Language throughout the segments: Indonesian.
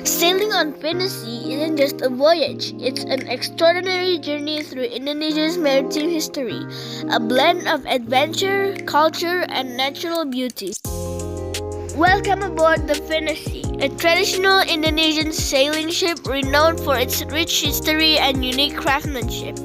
Sailing on Phinisi isn't just a voyage, it's an extraordinary journey through Indonesia's maritime history, a blend of adventure, culture, and natural beauty. Welcome aboard the Phinisi, a traditional Indonesian sailing ship renowned for its rich history and unique craftsmanship.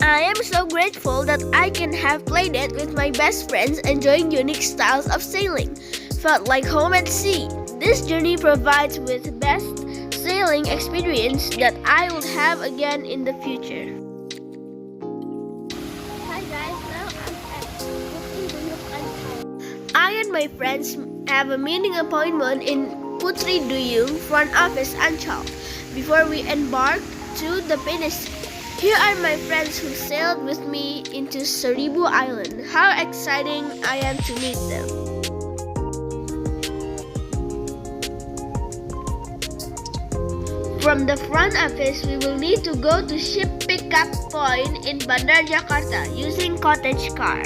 I am so grateful that I can have played it with my best friends enjoying unique styles of sailing. Felt like home at sea. This journey provides with the best sailing experience that I will have again in the future. Hi guys, now I'm at Duyung. I and my friends have a meeting appointment in Putri Duyung front office Ancol before we embark to the Phinisi. Here are my friends who sailed with me into Seribu Island. How exciting I am to meet them. From the front office, we will need to go to ship pickup point in Bandar Jakarta using cottage car.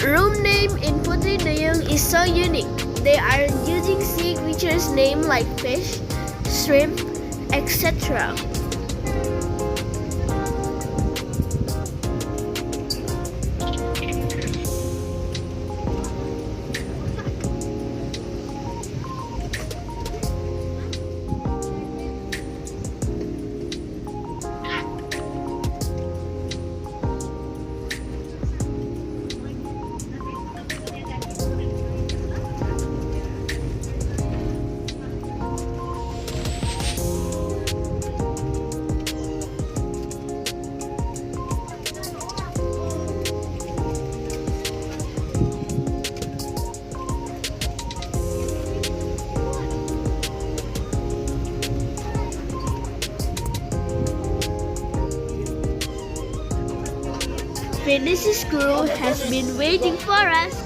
Room name in Putri Duyung is so unique. They are using sea creatures named like fish, shrimp, etc. Phinisi's crew has been waiting for us.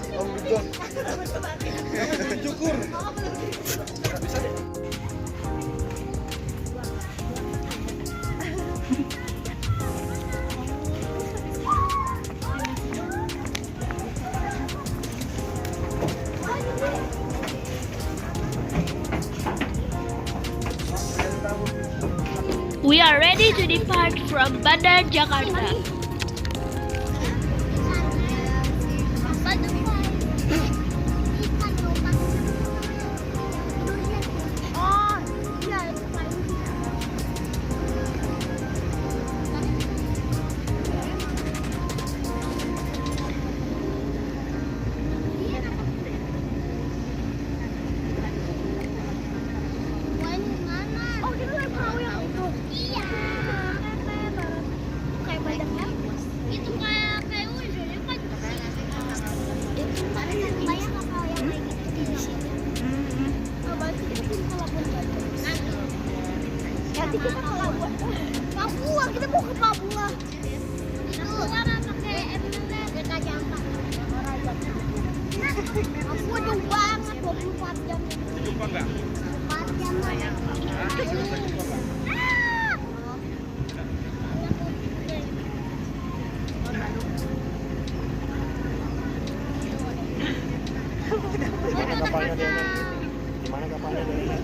We are ready to depart from Bandar Jakarta. Nanti kita ke Labuan Papua, kita mau ke Papua. Itu orang pakai mereka jangka. Papua jauh banget, 24 jam. Lupa enggak? 4 jam. Kapalnya dia di mana kapalnya dia?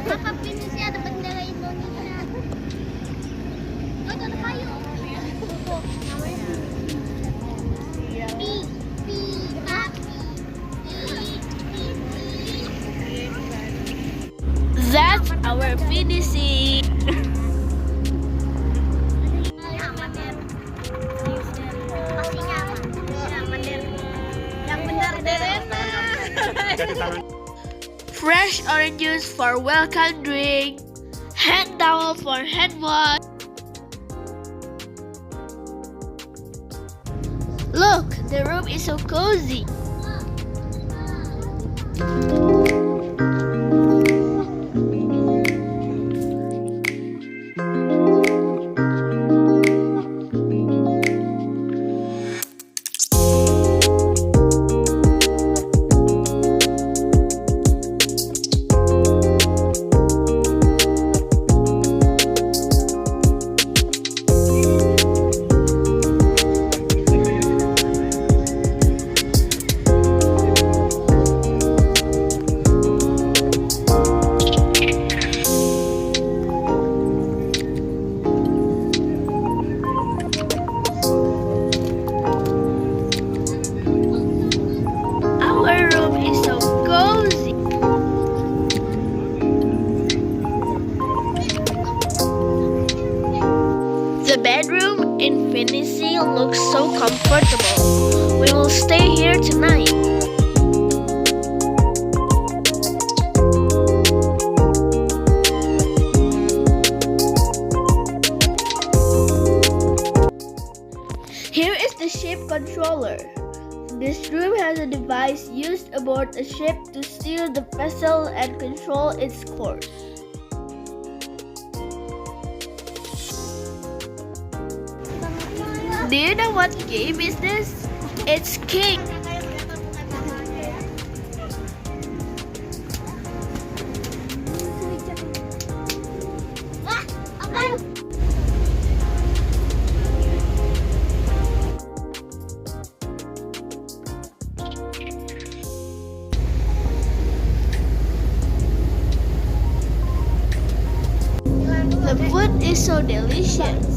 Kapal Phinisi ada bendera Indonesia. Oh, itu ada kayu. That's our Phinisi. Fresh orange juice for welcome drink. Hand towel for hand wash. Look, the room is so cozy. sea looks so comfortable. We will stay here tonight. Here is the ship controller. This room has a device used aboard a ship to steer the vessel and control its course. Do you know what game is this? It's King. The food is so delicious.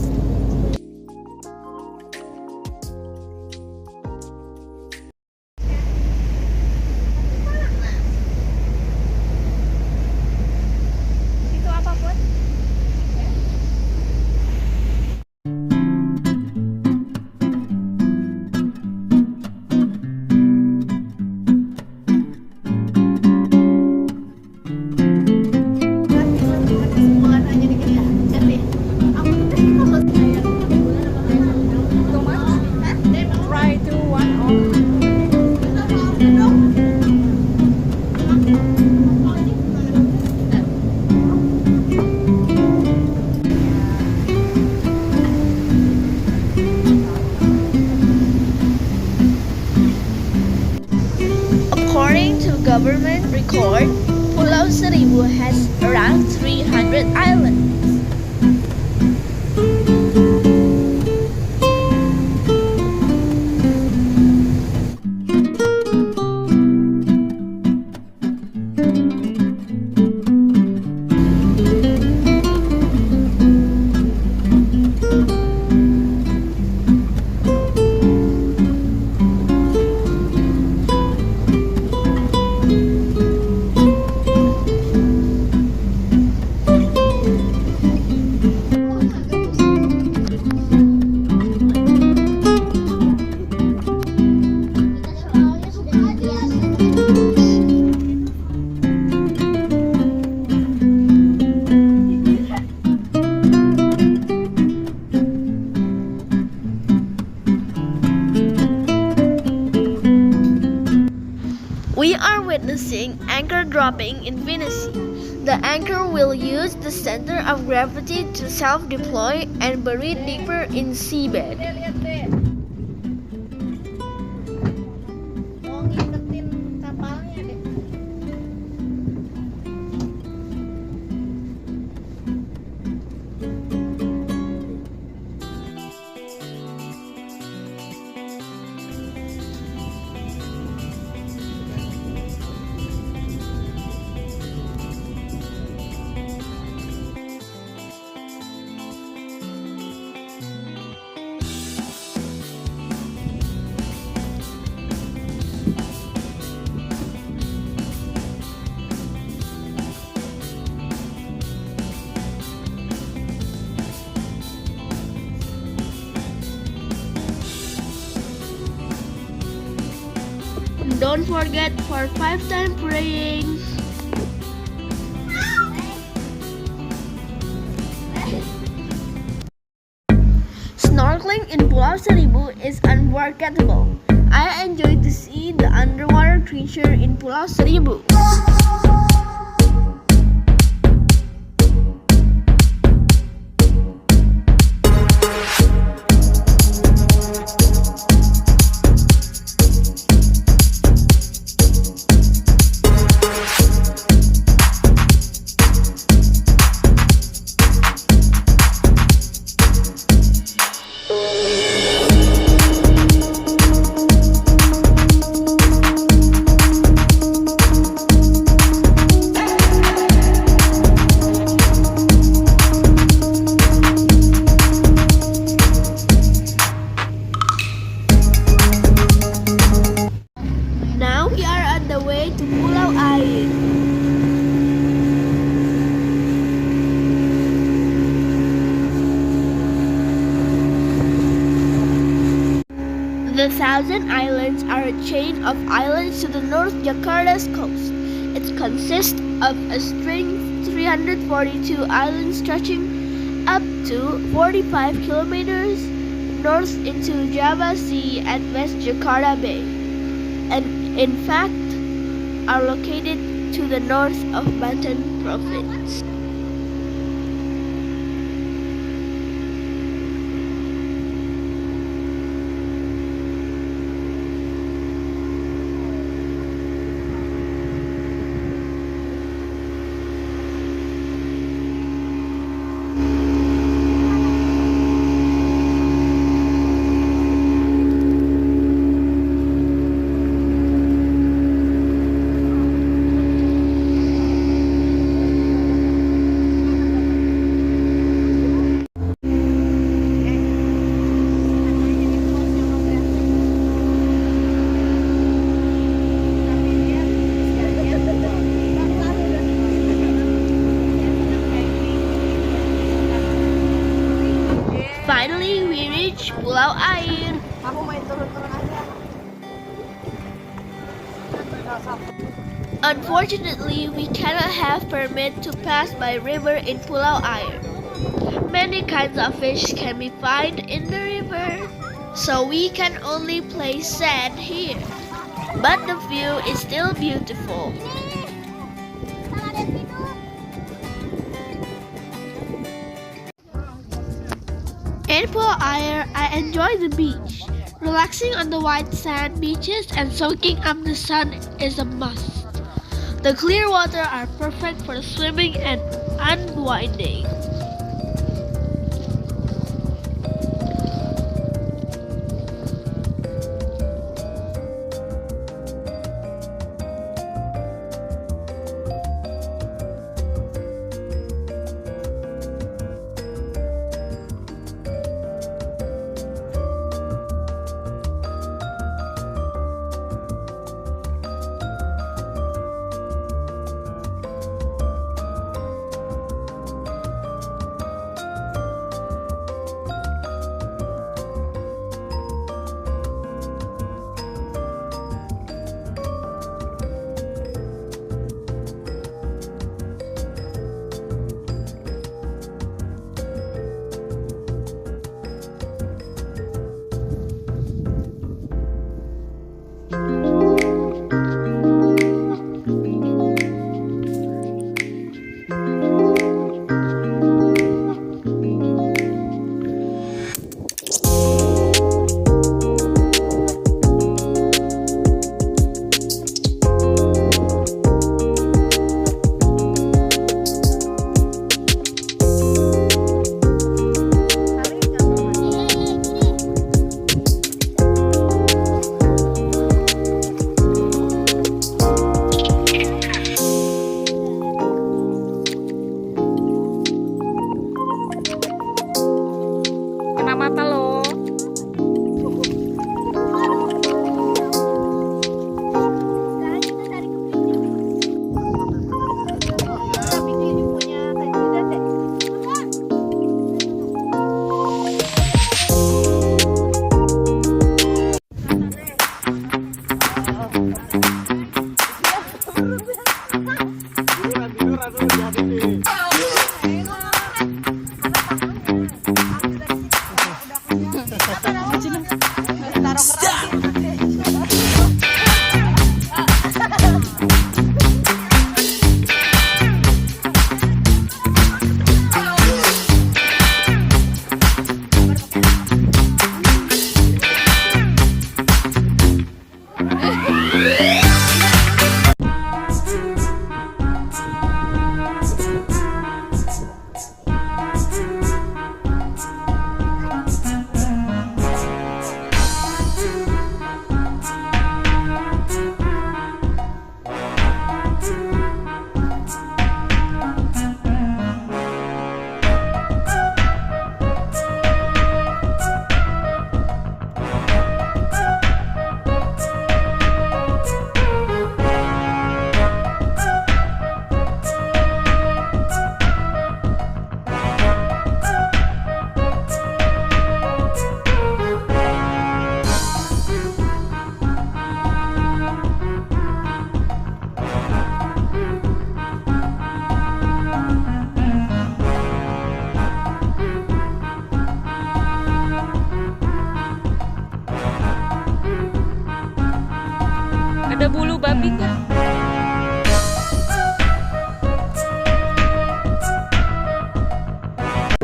According to government record, Pulau Seribu has around 300 islands. We are witnessing anchor dropping in Phinisi. The anchor will use the center of gravity to self-deploy and bury deeper in seabed. Don't forget for 5-time praying. Snorkeling in Pulau Seribu is unforgettable. I enjoyed to see the underwater creature in Pulau Seribu. The Thousand Islands are a chain of islands to the North Jakarta's coast. It consists of a string 342 islands stretching up to 45 kilometers north into Java Sea and West Jakarta Bay, and in fact are located to the north of Banten province. Finally, we reach Pulau Air. Kamu main turun-turun aja. Unfortunately, we cannot have permit to pass by river in Pulau Air. Many kinds of fish can be found in the river, so we can only play sand here. But the view is still beautiful. In Pulau Air, I enjoy the beach. Relaxing on the white sand beaches and soaking up the sun is a must. The clear water are perfect for swimming and unwinding.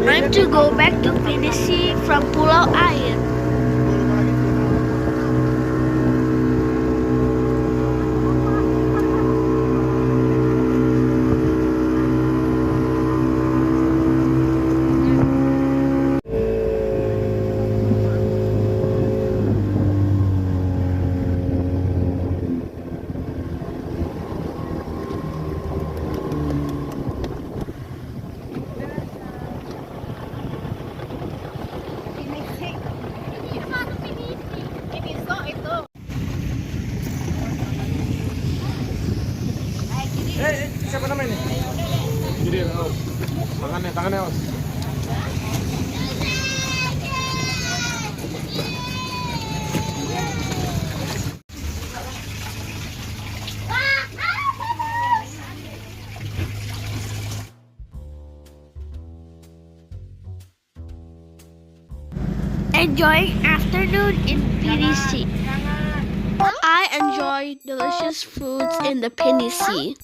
Time to go back to Phinisi from Pulau Air. Siapa namanya ini? Jadi, tangannya, Os. Enjoying afternoon in Phinisi. I enjoy delicious foods in the Phinisi.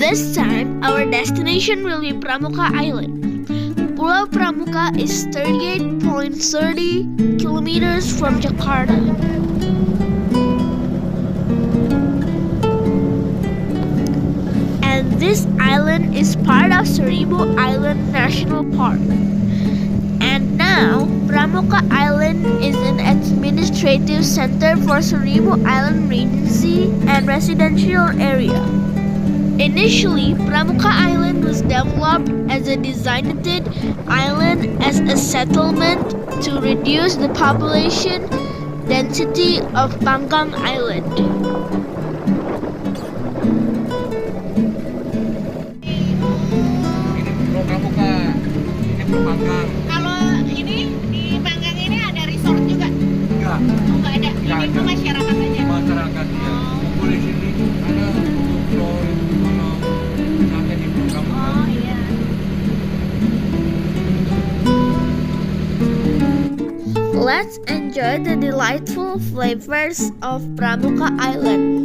This time, our destination will be Pramuka Island. Pulau Pramuka is 38.30 kilometers from Jakarta. And this island is part of Seribu Island National Park. And now, Pramuka Island is an administrative center for Seribu Island Regency and residential area. Initially, Pramuka Island was developed as a designated island as a settlement to reduce the population density of Panggang Island. Ini Pulau Pramuka, ini Pulau Panggang. Kalau ini di Panggang ini ada resort juga? Enggak. Oh, nggak ada. Ini itu masyarakat aja. Masyarakat ya. Kumpul di sini ada pulau sampai di Pulau Pramuka. Oh iya. Let's enjoy the delightful flavors of Pramuka Island.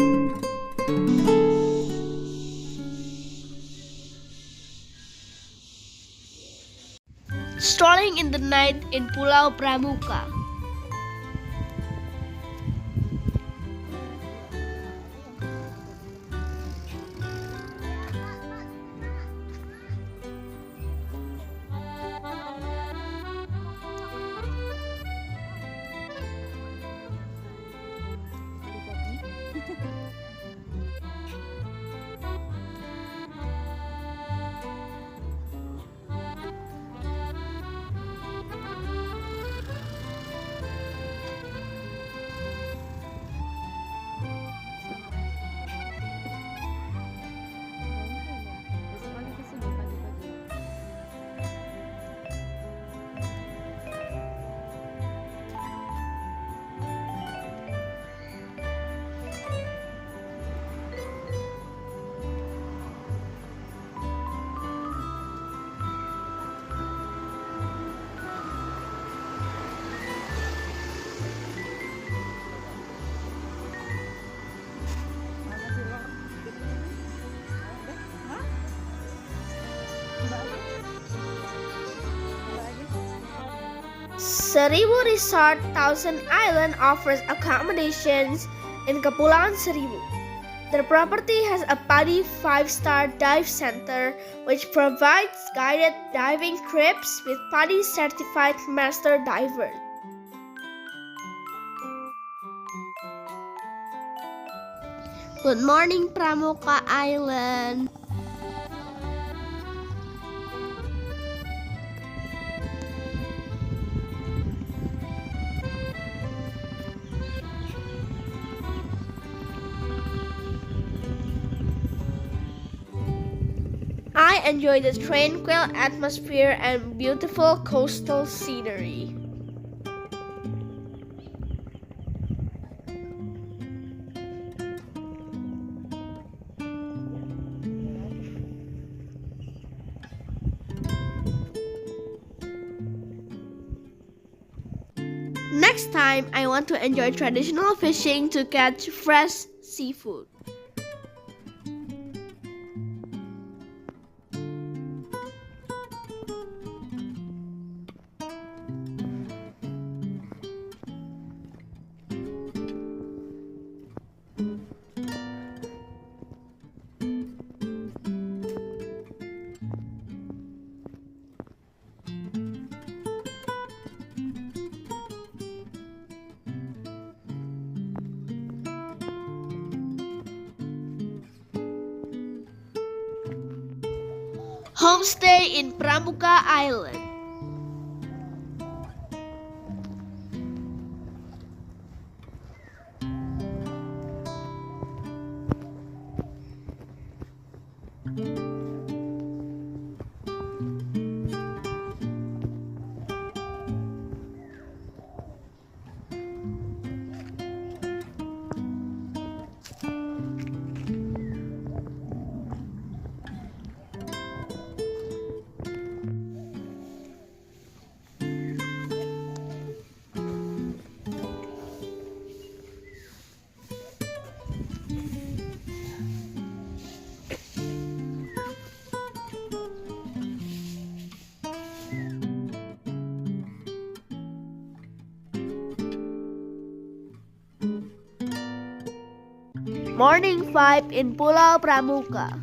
Strolling in the night in Pulau Pramuka. Seribu Resort Thousand Island offers accommodations in Kepulauan Seribu. The property has a PADI 5-star dive center which provides guided diving trips with PADI certified master divers. Good morning, Pramuka Island. I enjoy the tranquil atmosphere and beautiful coastal scenery. Next time, I want to enjoy traditional fishing to catch fresh seafood. Homestay in Pramuka Island. Morning vibe in Pulau Pramuka.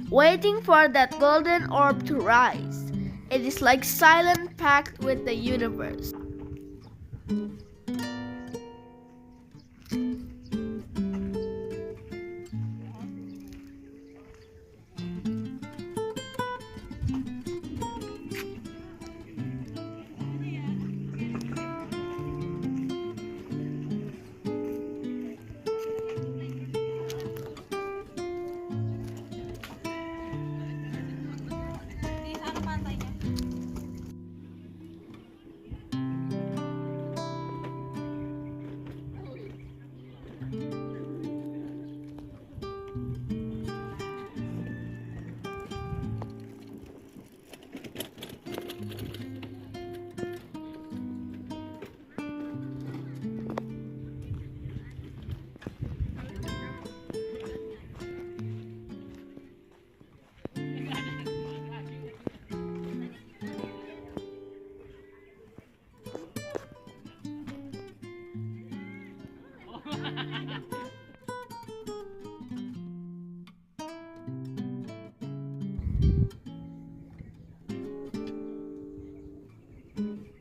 Waiting for that golden orb to rise. It is like silent pact with the universe. Di sana pantainya.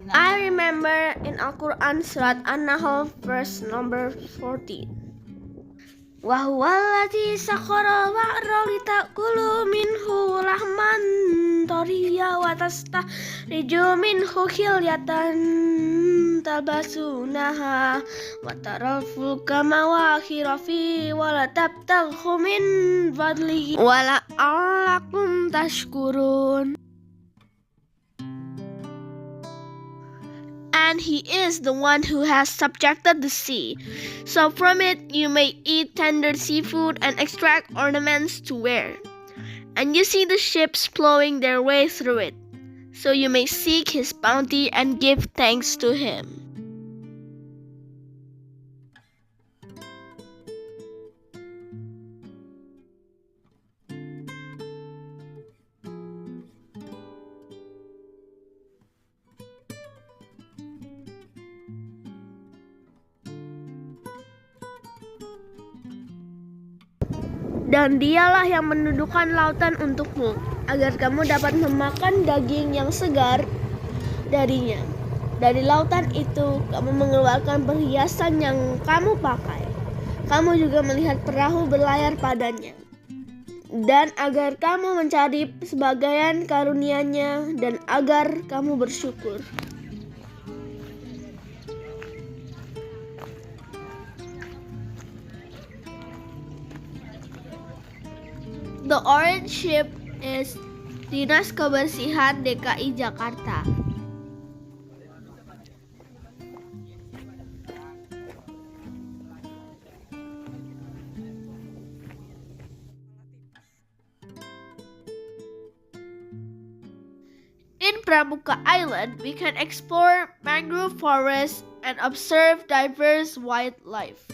I remember in Al-Quran Surat An-Nahl verse number 14. Wa huwallati sakhara wa'ra litakulu minhu lahman tariya wa tastakhriju minhu khilyatan talbasunaha wa taral fulka mawakhira fi wa la tabtaghu min fadlihi wa la'allakum tashkurun. and he is the one who has subjected the sea. So from it you may eat tender seafood and extract ornaments to wear. And you see the ships plowing their way through it. So you may seek his bounty and give thanks to him. Dan dialah yang menundukkan lautan untukmu, agar kamu dapat memakan daging yang segar darinya. Dari lautan itu, kamu mengeluarkan perhiasan yang kamu pakai. Kamu juga melihat perahu berlayar padanya. Dan agar kamu mencari sebagian karunia-Nya, dan agar kamu bersyukur. The orange ship is Dinas Kebersihan DKI Jakarta. In Pramuka Island, we can explore mangrove forests and observe diverse wildlife.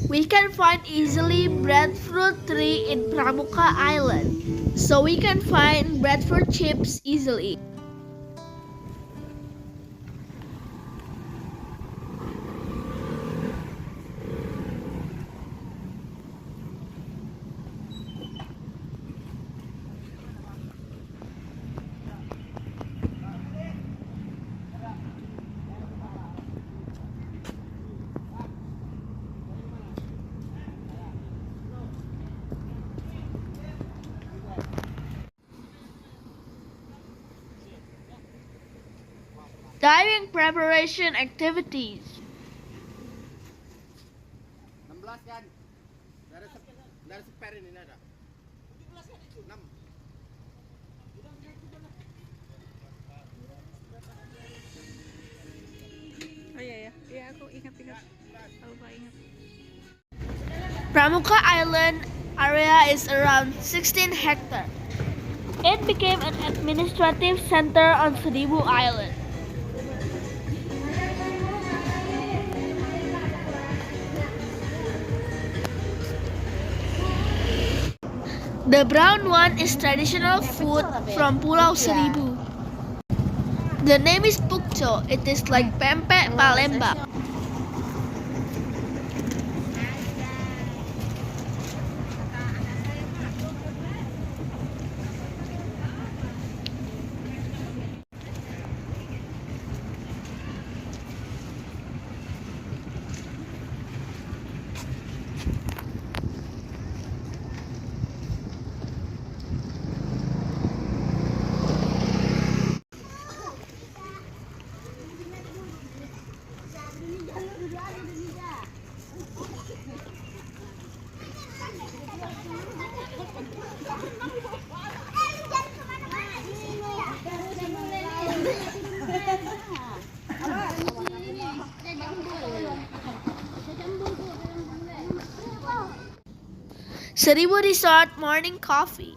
We can find easily breadfruit tree in Pramuka Island, so we can find breadfruit chips easily. Diving preparation activities. 16 kan? Dari spare ini ada. 6. Oh iya ya, iya aku ingat. Lupa ingat. Pramuka Island area is around 16 hectares. It became an administrative center on Seribu Island. The brown one is traditional food from Pulau Seribu. The name is pukco. It is like pempek Palembang. Seribu Resort morning coffee.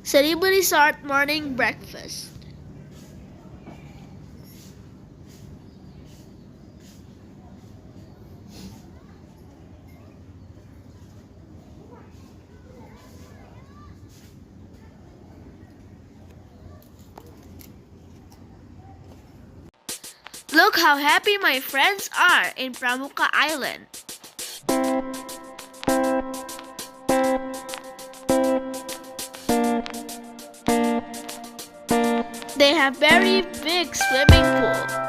Seribu Resort morning breakfast. Look how happy my friends are in Pramuka Island. a very big swimming pool.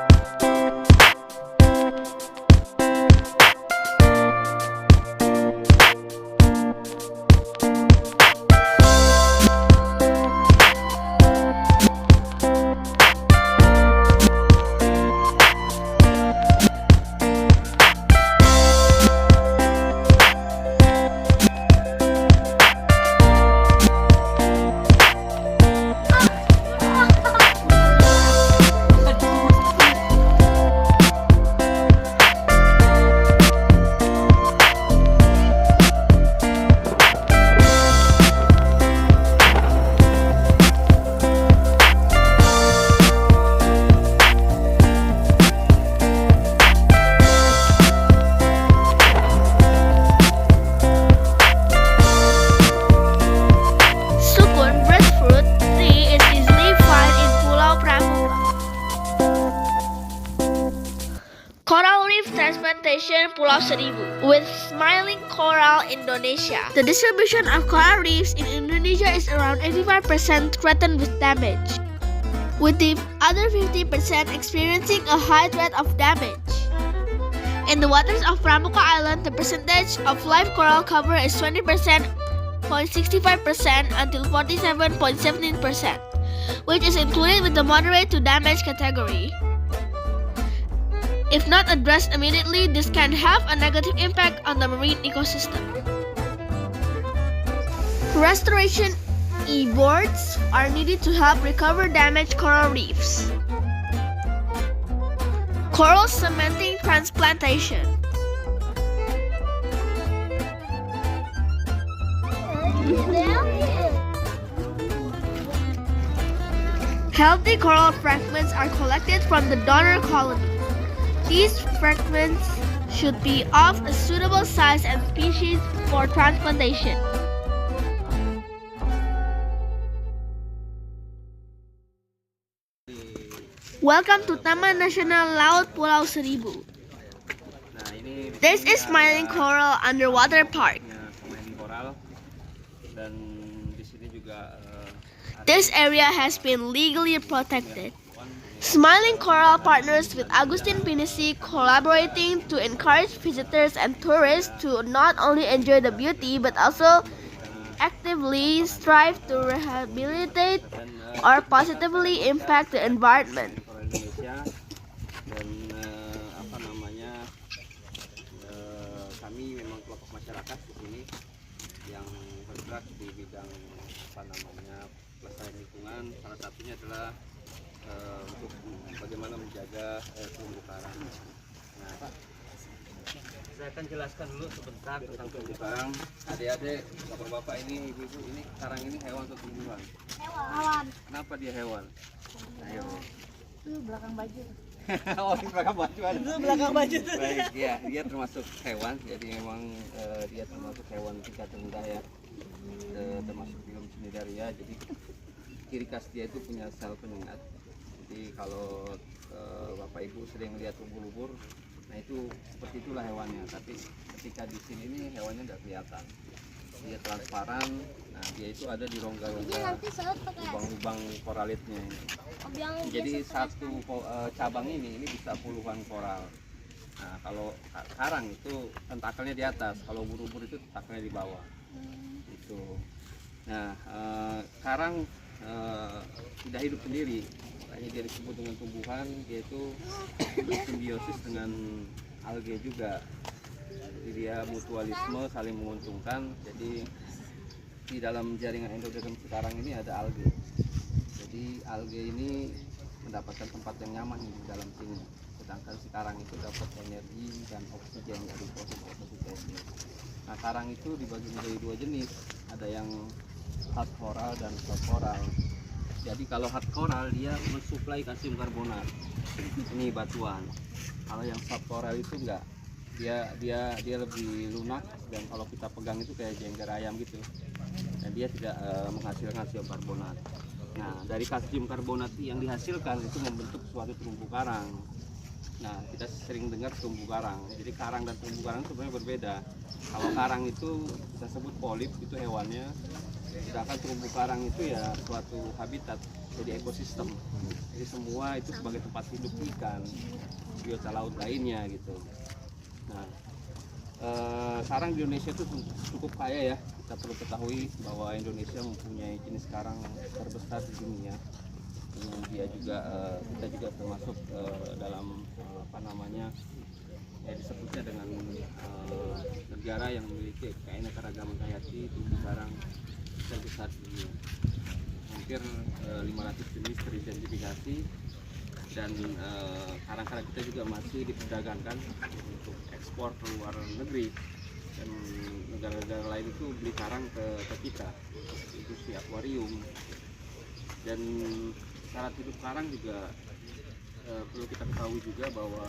Pulau Seribu with smiling coral Indonesia. The distribution of coral reefs in Indonesia is around 85% threatened with damage, with the other 50% experiencing a high threat of damage. In the waters of Pramuka Island, the percentage of live coral cover is 20.65% until 47.17%, which is included with the moderate to damage category. If not addressed immediately, this can have a negative impact on the marine ecosystem. Restoration efforts are needed to help recover damaged coral reefs. Coral cementing transplantation. Healthy coral fragments are collected from the donor colony. These fragments should be of a suitable size and species for transplantation. Welcome to Taman Nasional Laut Pulau Seribu. This is Smiling Coral Underwater Park. This area has been legally protected. Smiling Coral partners with Augustine Phinisi, collaborating to encourage visitors and tourists to not only enjoy the beauty but also actively strive to rehabilitate or positively impact the environment. Kami memang kelompok masyarakat di sini yang bergerak di bidang pelestarian lingkungan. Salah satunya adalah untuk bagaimana menjaga terumbu karang. Nah, Pak, saya akan jelaskan dulu sebentar tentang terumbu karang. Adik-adik, bapak-bapak ini, ibu-ibu, ini karang ini hewan atau tumbuhan? Hewan. Kenapa dia hewan? Ayo. Itu belakang baju. Oh, di belakang baju ada. Itu belakang baju. Baik, ya, dia termasuk hewan. Jadi memang dia termasuk hewan tingkat rendah ya. Termasuk film cnidaria. Jadi ciri khas dia itu punya sel penyengat. Jadi kalau bapak ibu sering lihat ubur-ubur, nah itu seperti itulah hewannya. Tapi ketika di sini ini hewannya nggak kelihatan, dia transparan. Nah dia itu ada di rongga-rongga lubang-lubang koralitnya ini. Jadi satu cabang ini bisa puluhan koral. Nah kalau karang itu tentakelnya di atas, kalau ubur-ubur itu tentakelnya di bawah. Itu. Nah karang tidak hidup sendiri. Makanya dia disebut dengan tumbuhan, dia itu simbiosis dengan alga juga. Jadi dia mutualisme, saling menguntungkan. Jadi di dalam jaringan endoderm sekarang ini ada alga. Jadi alga ini mendapatkan tempat yang nyaman di dalam sini. Sedangkan si karang itu dapat energi dan oksigen dari proses fotosintesnya. Nah karang itu dibagi menjadi dua jenis. Ada yang hard coral dan soft coral. Jadi kalau hard coral dia mensuplai kalsium karbonat. Ini batuan. Kalau yang soft coral itu enggak. Dia lebih lunak dan kalau kita pegang itu kayak jengger ayam gitu. Dan dia tidak menghasilkan kalsium karbonat. Nah, dari kalsium karbonat yang dihasilkan itu membentuk suatu terumbu karang. Nah, kita sering dengar terumbu karang. Jadi karang dan terumbu karang sebenarnya berbeda. Kalau karang itu kita sebut polip, itu hewannya. Sedangkan terumbu karang itu ya suatu habitat jadi ekosistem. Jadi semua itu sebagai tempat hidup ikan, biota laut lainnya gitu. Nah, sarang di Indonesia itu cukup kaya ya. Kita perlu ketahui bahwa Indonesia mempunyai jenis karang terbesar di dunia. Kemudian juga kita juga termasuk dalam apa namanya, ya disebutnya dengan negara yang memiliki keanekaragaman hayati terumbu karang terbesar di dunia. Hampir 500 jenis teridentifikasi, dan karang-karang kita juga masih diperdagangkan untuk ekspor ke luar negeri, dan negara-negara lain itu beli karang ke kita untuk industri akuarium. Dan syarat hidup karang juga perlu kita ketahui juga bahwa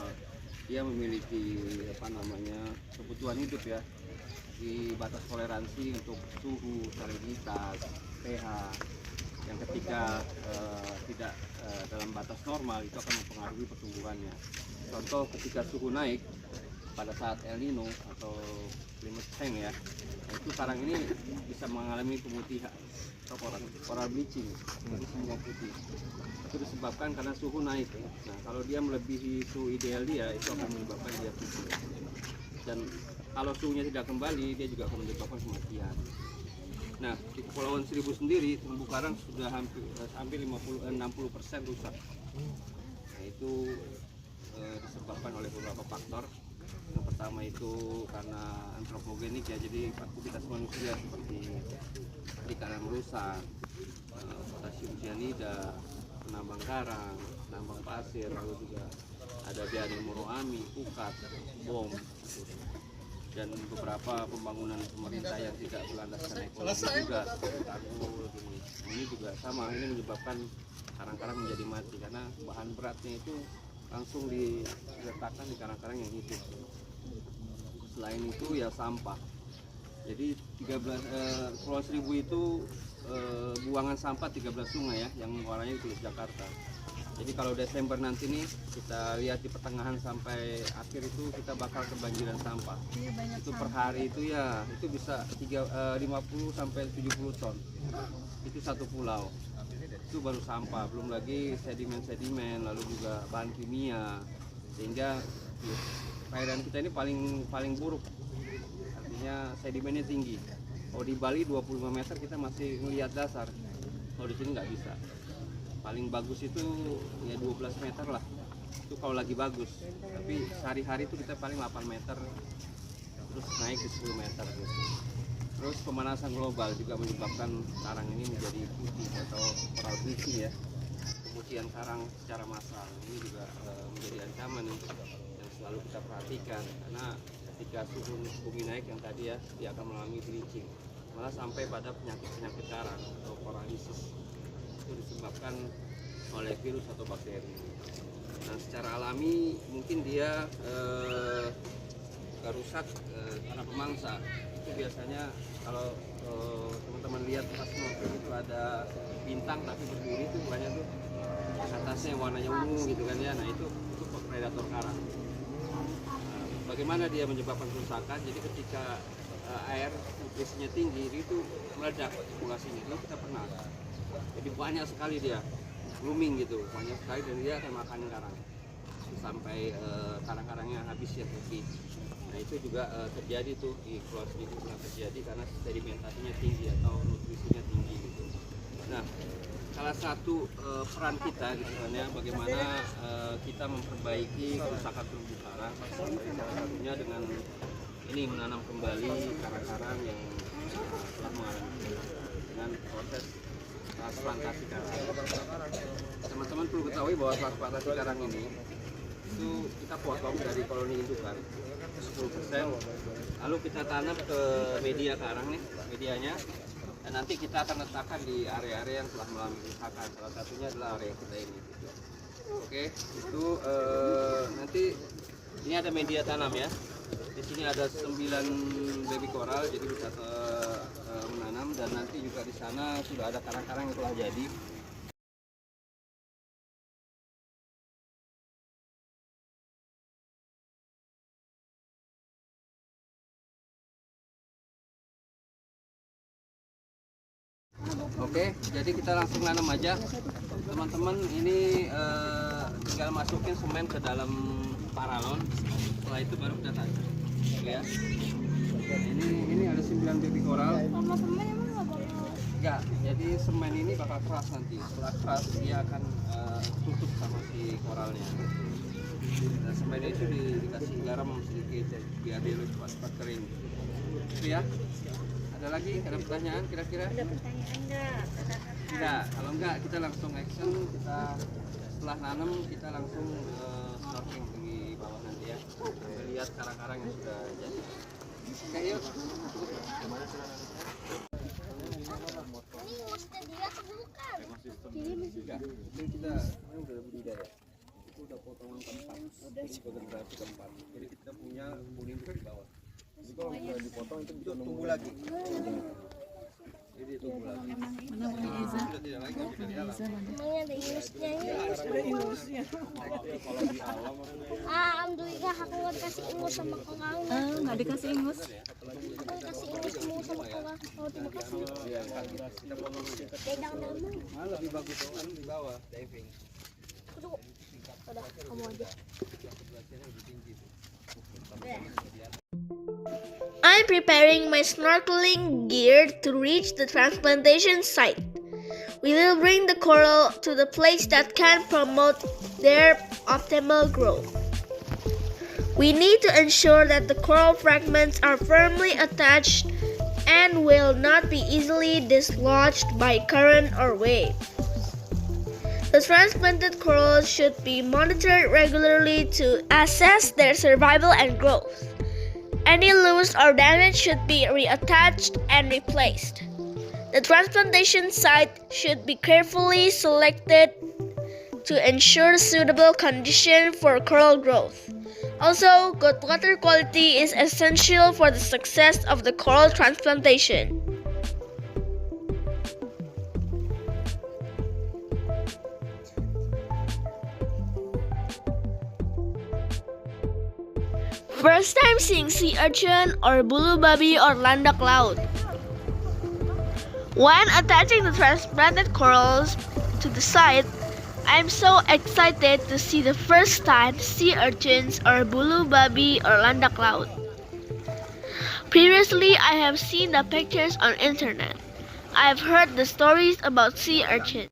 dia memiliki apa namanya kebutuhan hidup ya, di batas toleransi untuk suhu, salinitas, pH, yang ketika tidak dalam batas normal itu akan mempengaruhi pertumbuhannya. Contoh, ketika suhu naik pada saat El Nino atau climate change ya, itu karang ini bisa mengalami pemutihan atau coral bleaching, jadi semua putih. Itu disebabkan karena suhu naik. Nah, kalau dia melebihi suhu ideal dia, itu akan menyebabkan dia putih. Dan kalau suhunya tidak kembali, dia juga akan menyebabkan kematian. Nah, di Kepulauan Seribu sendiri terumbu karang sudah hampir 60% rusak. Nah, itu disebabkan oleh beberapa faktor. Yang pertama itu karena antropogenik ya, jadi aktivitas manusia seperti perikanan merusak, potasium cyanida, penambang karang, penambang pasir, lalu juga ada diare muroami, ukat, bom, dan beberapa pembangunan pemerintah yang tidak berlandaskan ekonomi juga seperti tanggul gini. Ini juga sama, ini menyebabkan karang-karang menjadi mati karena bahan beratnya itu langsung diletakkan di karang-karang yang hidup. Selain itu ya sampah. Jadi Pulau Seribu itu buangan sampah 13 sungai ya, yang warnanya di Teluk Jakarta. Jadi kalau Desember nanti nih kita lihat di pertengahan sampai akhir itu kita bakal kebanjiran sampah. Itu per hari itu ya, itu bisa 50 sampai 70 ton. Itu satu pulau. Itu baru sampah, belum lagi sedimen-sedimen, lalu juga bahan kimia. Sehingga perairan kita ini paling buruk. Artinya sedimennya tinggi. Kalau di Bali 25 meter kita masih melihat dasar. Kalau di sini nggak bisa. Paling bagus itu ya 12 meter lah. Itu kalau lagi bagus. Tapi sehari-hari itu kita paling 8 meter. Terus naik ke 10 meter gitu. Terus pemanasan global juga menyebabkan karang ini menjadi putih atau coral bleaching ya. Pemutihan karang secara massal ini juga menjadi ancaman yang selalu kita perhatikan, karena ketika suhu bumi naik yang tadi ya, dia akan mengalami bleaching, malah sampai pada penyakit karang atau koralisis. Itu disebabkan oleh virus atau bakteri. Nah, secara alami mungkin dia rusak karena pemangsa. Itu biasanya kalau teman-teman lihat pas snorkeling itu ada bintang tapi berdiri tuh banyak tuh, atasnya warnanya ungu gitu kan ya. Nah itu predator karang. Bagaimana dia menyebabkan kerusakan? Jadi ketika air nutrisinya tinggi itu meledak populasinya. Itu kita pernah. Jadi banyak sekali dia blooming gitu, banyak sekali, dan dia akan makan karang sampai karang-karangnya habis ya putih. Nah itu juga terjadi tuh di Pulau Seribu, pernah terjadi karena sedimentasinya tinggi atau nutrisinya tinggi gitu. Nah, salah satu peran kita gitu kan ya, bagaimana kita memperbaiki kerusakan terumbu karang, salah satunya dengan ini menanam kembali karang-karang yang telah mengalami dengan proses transplantasi karang. Teman-teman perlu ketahui bahwa transplantasi karang ini itu kita potong dari koloni indukan 10%, lalu kita tanam ke media karang nih, medianya, dan nanti kita akan letakkan di area-area yang telah mengalami kerusakan. Salah satunya adalah area kita ini. Oke, itu nanti ini ada media tanam ya. Di sini ada 9 baby coral, jadi bisa menanam, dan nanti juga di sana sudah ada karang-karang yang telah jadi. Oke, jadi kita langsung nanam aja. teman-teman ini tinggal masukin semen ke dalam paralon, setelah itu baru kita tancap ya. Ini ada 9 baby koral. Sama semen emang nggak boleh? Enggak, jadi semen ini bakal keras nanti. Setelah keras dia akan tutup sama si koralnya. Nah, semen itu dikasih garam sedikit biar dia cepat kering. Itu ya. Ada lagi? Ada pertanyaan kira-kira? Ada pertanyaan nggak? Enggak, kalau enggak kita langsung action. Kita setelah nanam kita langsung snorkeling di bawah nanti ya. Kita lihat karang-karang yang sudah jadi. Oke, yuk. Ini mesti dia atau bukan? Enggak, ini kita ini udah budidaya. Itu udah potongan keempat. Ini generasi keempat. Jadi kita punya kuning di bawah. Jadi kalau sudah dipotong itu bisa tumbuh lagi. Jadi tumbuh lagi. Mana punya Eza? Sudah tidak lagi ngambil dari alam. Emangnya ada ingusnya ya? Ada ingusnya. Kalau di alam Alhamdulillah aku nggak dikasih ingus sama kakak. Nggak dikasih ingus. Aku dikasih ingus semua sama kakak. Oh terima kasih. ya, kita potong aja. Pedang nama. Nah, lebih bagus kan di bawah diving. Cukup. Udah kamu aja. I'm preparing my snorkeling gear to reach the transplantation site. We will bring the coral to the place that can promote their optimal growth. We need to ensure that the coral fragments are firmly attached and will not be easily dislodged by current or wave. The transplanted corals should be monitored regularly to assess their survival and growth. Any loose or damaged should be reattached and replaced. The transplantation site should be carefully selected to ensure suitable condition for coral growth. Also, good water quality is essential for the success of the coral transplantation. First time seeing sea urchin or bulu babi or landak laut. When attaching the transplanted corals to the site, I'm so excited to see the first time sea urchins or bulu babi or landak laut. Previously, I have seen the pictures on internet. I've heard the stories about sea urchins,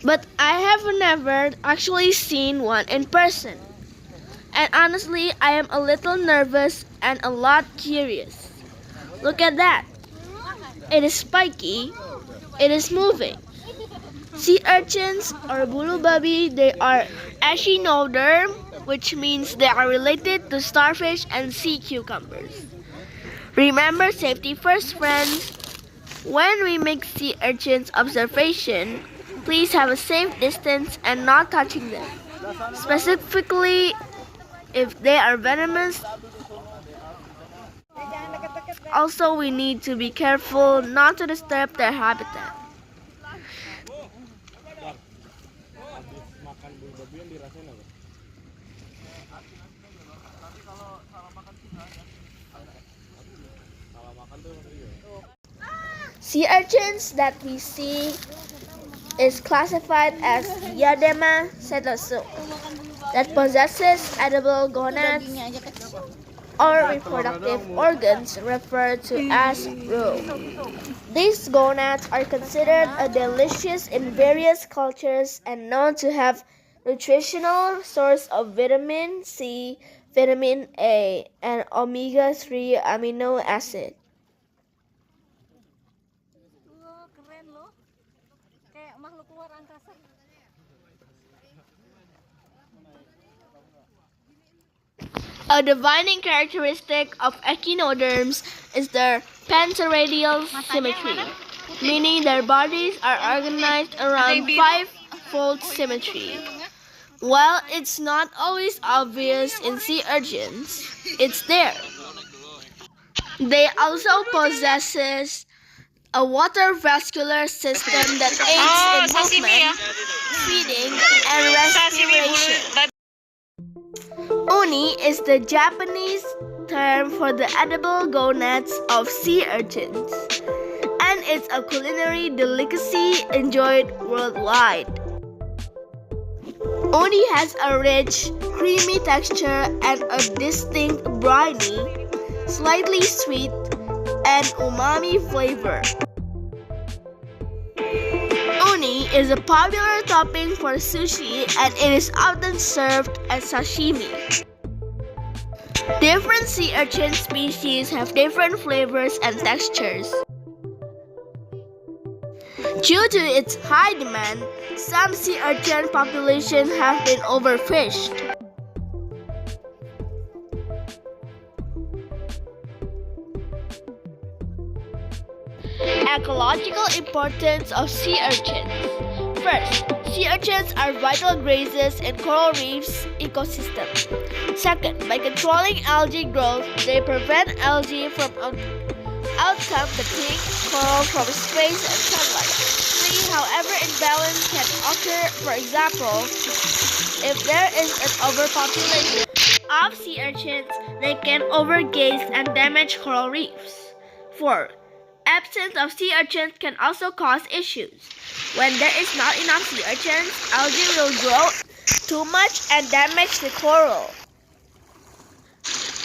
but I have never actually seen one in person. And honestly, I am a little nervous and a lot curious. Look at that. It is spiky. It is moving. Sea urchins or bulu babi, they are echinoderm, which means they are related to starfish and sea cucumbers. Remember safety first, friends. When we make sea urchins observation, please have a safe distance and not touching them. Specifically, if they are venomous. Also, we need to be careful not to disturb their habitat. Sea urchins that we see is classified as Diadema setaceum that possesses edible gonads or reproductive organs referred to as roe. These gonads are considered a delicious in various cultures and known to have nutritional source of vitamin C, vitamin A, and omega-3 amino acid. Keren loh. Kayak makhluk luar angkasa. A defining characteristic of echinoderms is their pansaradial symmetry, meaning their bodies are organized around five-fold symmetry. While it's not always obvious in sea urchins, it's there. They also possess a water vascular system that aids in movement, feeding, and respiration. Uni is the Japanese term for the edible gonads of sea urchins, and it's a culinary delicacy enjoyed worldwide. Uni has a rich, creamy texture and a distinct briny, slightly sweet, and umami flavor. Uni is a popular topping for sushi and it is often served as sashimi. Different sea urchin species have different flavors and textures. Due to its high demand, some sea urchin populations have been overfished. Ecological importance of sea urchins. First, sea urchins are vital grazers in coral reefs ecosystem. Second, by controlling algae growth, they prevent algae from outcompeting coral from space and sunlight. Three, however, imbalance can occur. For example, if there is an overpopulation of sea urchins, they can overgaze and damage coral reefs. 4. Absence of sea urchins can also cause issues. When there is not enough sea urchins, algae will grow too much and damage the coral.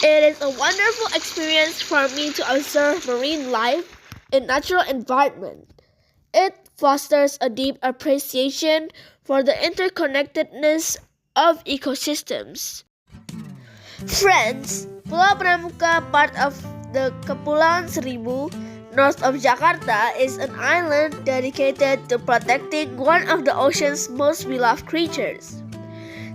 It is a wonderful experience for me to observe marine life in natural environment. It fosters a deep appreciation for the interconnectedness of ecosystems. Friends, Pulau Pramuka, part of the Kepulauan Seribu, north of Jakarta, is an island dedicated to protecting one of the ocean's most beloved creatures,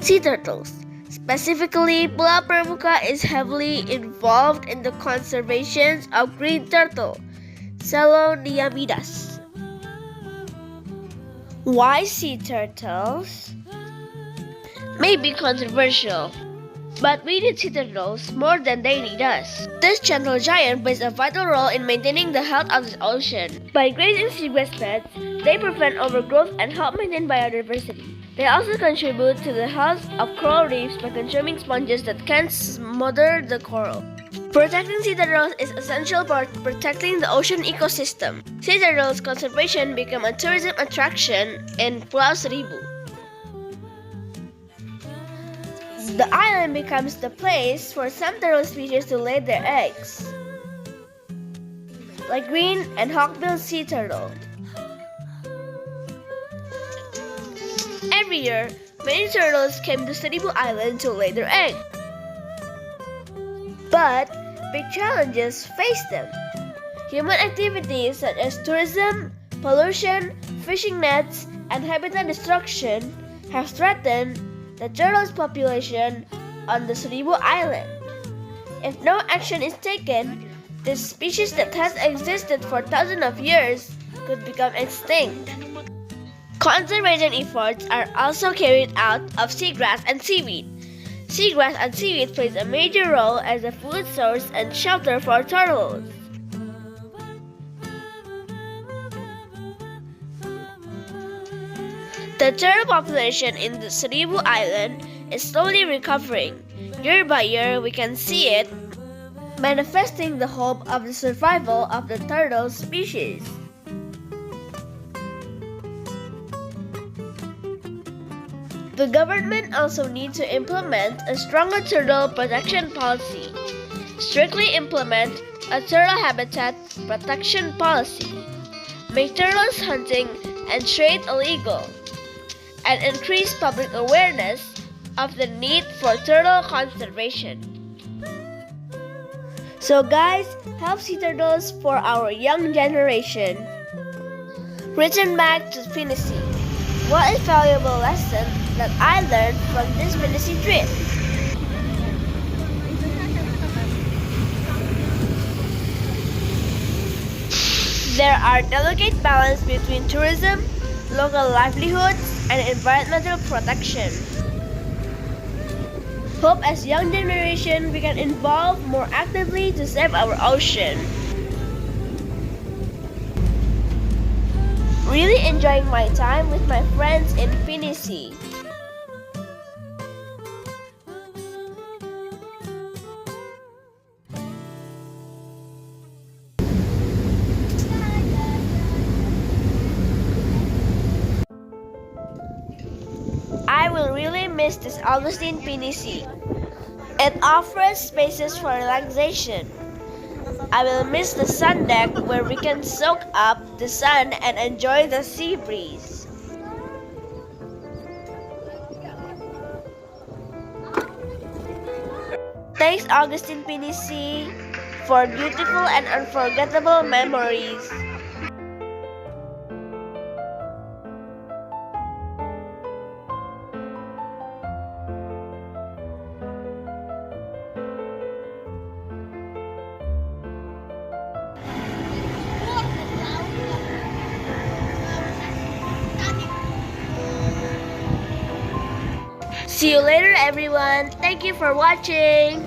sea turtles. Specifically, Pulau Pramuka is heavily involved in the conservation of green turtle, Seloniamidas. Why sea turtles? May be controversial, but we need sea turtles more than they need us. This gentle giant plays a vital role in maintaining the health of the ocean. By grazing seagrass beds, they prevent overgrowth and help maintain biodiversity. They also contribute to the health of coral reefs by consuming sponges that can smother the coral. Protecting sea turtles is essential for protecting the ocean ecosystem. Sea turtles conservation become a tourism attraction in Pulau Seribu. The island becomes the place for some turtle species to lay their eggs, like green and hawkbill sea turtle. Every year, many turtles came to Seribu Island to lay their eggs. But big challenges face them. Human activities such as tourism, pollution, fishing nets, and habitat destruction have threatened the turtles' population on the Seribu Island. If no action is taken, this species that has existed for thousands of years could become extinct. Conservation efforts are also carried out of seagrass and seaweed. Seagrass and seaweed plays a major role as a food source and shelter for turtles. The turtle population in the Seribu Island is slowly recovering. Year by year, we can see it manifesting the hope of the survival of the turtle species. The government also needs to implement a stronger turtle protection policy. Strictly implement a turtle habitat protection policy. Make turtles hunting and trade illegal. And increase public awareness of the need for turtle conservation. So guys, help sea turtles for our young generation. Written back to Phinisi. What a valuable lesson that I learned from this Phinisi trip. There are delicate balance between tourism, local livelihoods, and environmental protection. Hope as young generation we can involve more actively to save our ocean. Really enjoying my time with my friends in Phinisi. I will really miss this Augustine Phinisi. It offers spaces for relaxation. I will miss the sun deck where we can soak up the sun and enjoy the sea breeze. Thanks Augustine Phinisi for beautiful and unforgettable memories. See you later everyone. Thank you for watching.